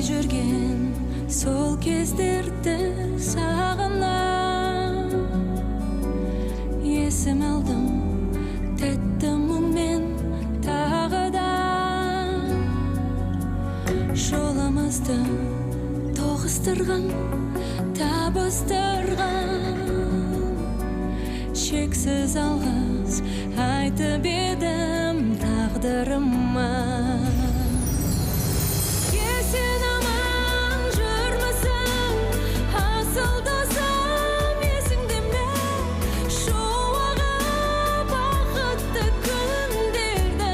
жүрген сол кездерді сағынам. Есім алдым тәтті мұңмен тағы да. Жолымызды тоғыстырған, табыстырған. Шексіз алғыс айтып едім тағдырыма. Есен аман жүрмісің, асыл досым, есіңде ме? Шуағы бақытты күндерді.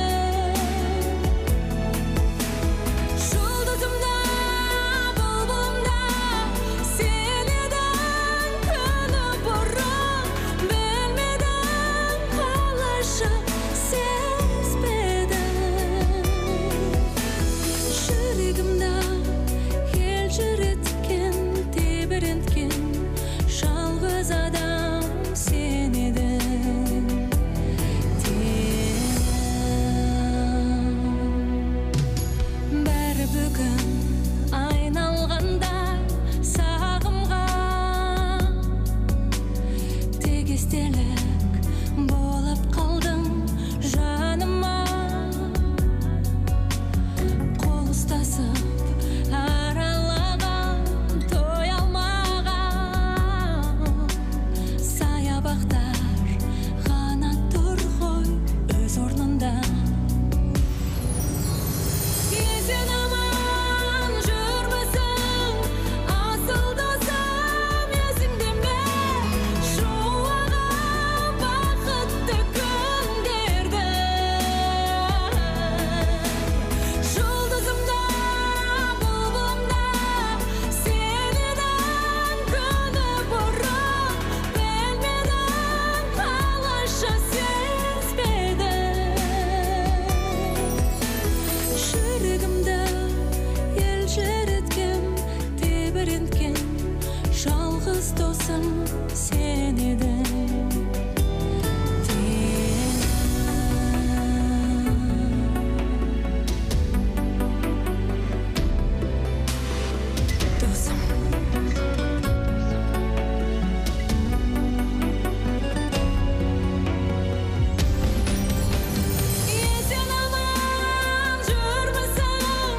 Жұлдызымда, бұлбұлымда сен едің күні бұрын. Білмедің қалайша сезбедің. Жүрегімді елжіреткен, тебіренткен жалғыз адам сен едің. Бәрі бүгін айналғанда сағымға. Тек естелік болып қалдың жаныма. Қол ұстасып аралаған, той алмаған саябақтар ғана тұр ғой өз орнында. Есен аман жүрмісің, асыл досым, есіңде ме? Шуағы бақытты күндерді. Жұлдызымда, бұлбұлымда сен едің күні бұрын. Білмедің қалайша сезбедің. Жүрегімді елжіреткен, тебіренткен жалғыз досым сен едің. Досым. Есен аман жүрмісің,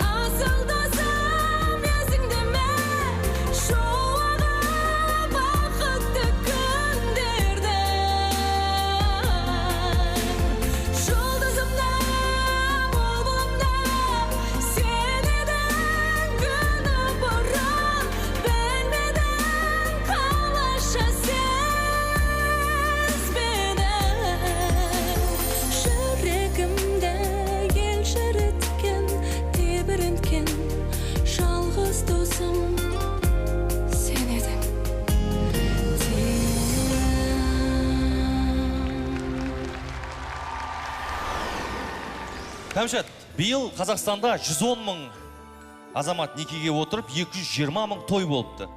асыл досым, есіңде ме? Шуағы бақытты күндерді. Жұлдызымда, бұлбұлымда сен едің күні бұрын. Білмедің қалайша сезбедің. Жүрегімді елжіреткен, тебіренткен жалғыз досым сен едің. Кәмшат, биыл Қазақстанда 110 мың азамат некеге отырып, 220 мың той болыпты.